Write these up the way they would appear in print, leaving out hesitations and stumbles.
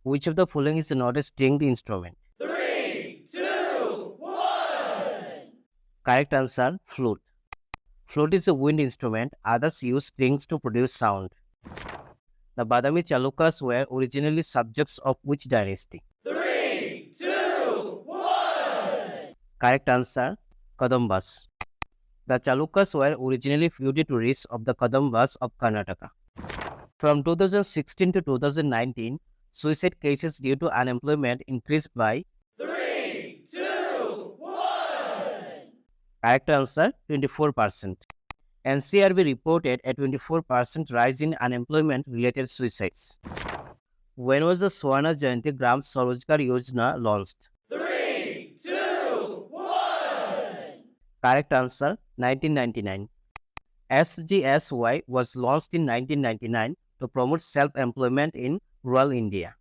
Which of the following is not a stringed instrument? 3, 2, 1. Correct answer, flute. Flute is a wind instrument. Others use strings to produce sound. The Badami Chalukyas were originally subjects of which dynasty? 3, 2, 1. Correct answer, Kadambas. The Chalukyas were originally feudatories of the Kadambas of Karnataka. From 2016 to 2019, suicide cases due to unemployment increased by 3, 2, 1. correct answer 24%. NCRB reported a 24% rise in unemployment-related suicides. When was the Swarna Jayanti Gram Swarojgar Yojana launched? 3, 2, 1. Correct answer 1999. SGSY was launched in 1999 to promote self-employment in rural India.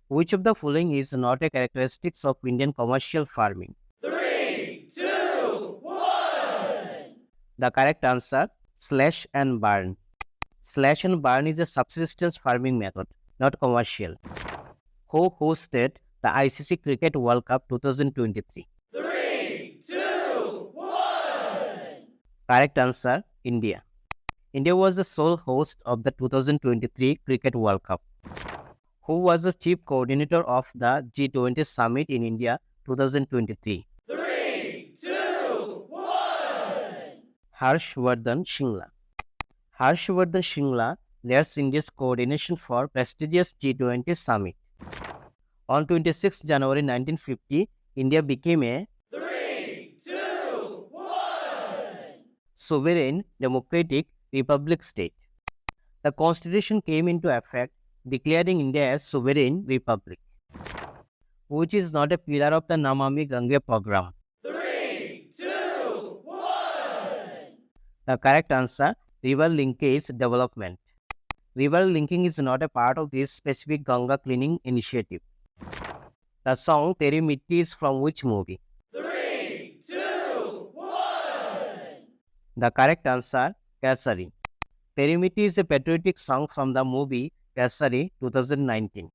Which of the following is not a characteristic of Indian commercial farming? 3, 2, 1. The correct answer, slash and burn. Slash and burn is a subsistence farming method, not commercial. Who hosted the ICC Cricket World Cup 2023? 3, 2, 1. Correct answer, India. India was the sole host of the 2023 Cricket World Cup. Who was the chief coordinator of the G20 Summit in India 2023? 3, 2, 1. Harshvardhan Shingla. Harshvardhan Shingla leads India's coordination for prestigious G20 Summit. On 26 January 1950, India became a 3, 2, 1. sovereign democratic republic state. The constitution came into effect declaring India as sovereign republic, which is not a pillar of the Namami Gange program. 3, 2, 1. The correct answer, river linkage development. River linking is not a part of this specific Ganga cleaning initiative. The song Teri Mitti is from which movie? 3, 2, 1. The correct answer, Kesari. Teri Mitti is a patriotic song from the movie Kesari 2019.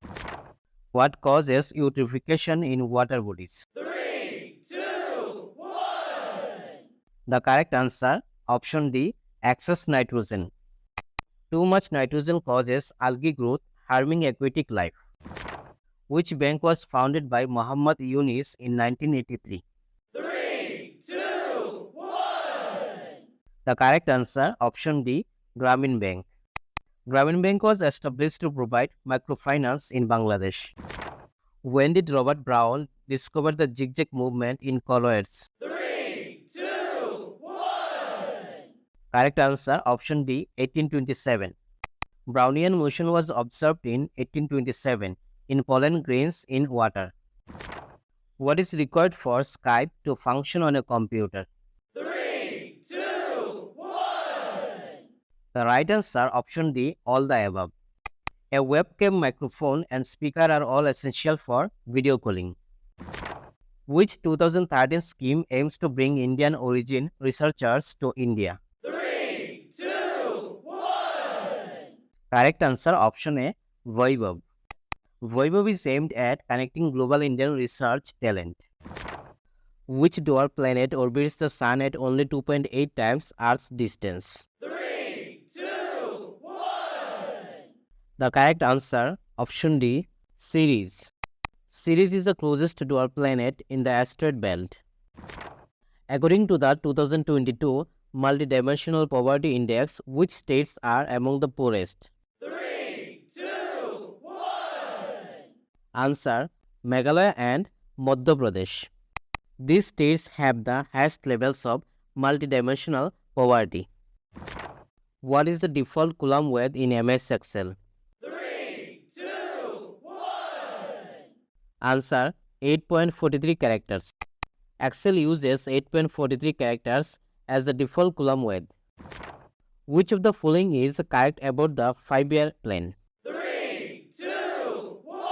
What causes eutrophication in water bodies? 3, 2, 1. The correct answer, option D, excess nitrogen. Too much nitrogen causes algae growth, harming aquatic life. Which bank was founded by Muhammad Yunus in 1983? 3, 2, 1. The correct answer, option D, Grameen Bank. Grameen Bank was established to provide microfinance in Bangladesh. When did Robert Brown discover the zigzag movement in colloids? 3, 2, 1. Correct answer, option D, 1827. Brownian motion was observed in 1827 in pollen grains in water. What is required for Skype to function on a computer? 3, 2, 1. The right answer, option D, all the above. A webcam, microphone, and speaker are all essential for video calling. Which 2013 scheme aims to bring Indian origin researchers to India? 3, 2, 1. Correct answer, option A, Vaibhav. Vaibhav is aimed at connecting global Indian research talent. Which dwarf planet orbits the Sun at only 2.8 times Earth's distance? 3, 2, 1. The correct answer, option D, Ceres. Ceres is the closest dwarf planet in the asteroid belt. According to the 2022 Multidimensional Poverty Index, which states are among the poorest? 3, 2, 1. Answer, Meghalaya and Madhya Pradesh. These states have the highest levels of multidimensional poverty. What is the default column width in MS Excel? 3, 2, 1. Answer, 8.43 characters. Excel uses 8.43 characters as the default column width. Which of the following is correct about the 5-year plan? 3, 2, 1.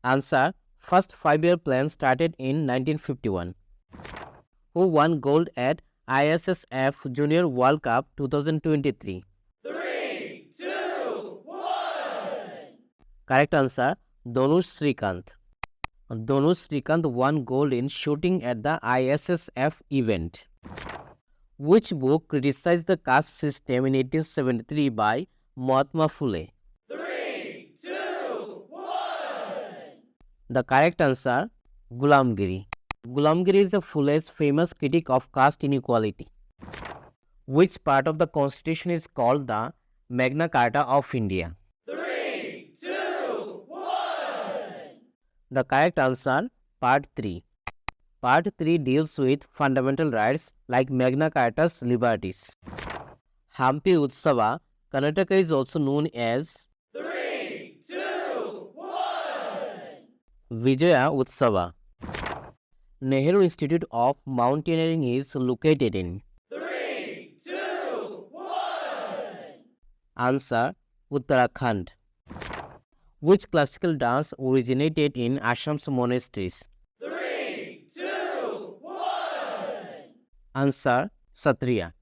Answer, first 5-year plan started in 1951. Who won gold at ISSF Junior World Cup 2023? 3, 2, 1. Correct answer, Dhanush Srikanth. Dhanush Srikanth won gold in shooting at the ISSF event. Which book criticized the caste system in 1873 by Mahatma Phule? 3, 2, 1. The correct answer, Gulamgiri. Gulamgiri is a Phule's famous critique of caste inequality. Which part of the constitution is called the Magna Carta of India? 3, 2, 1. The correct answer, part 3. Part 3 deals with fundamental rights like Magna Carta's liberties. Hampi Utsava, Karnataka is also known as 3, 2, 1. Vijaya Utsava. Nehru Institute of Mountaineering is located in 3, 2, 1. answer, Uttarakhand. Which classical dance originated in Assam's monasteries? 3, 2, 1. Answer, Satriya.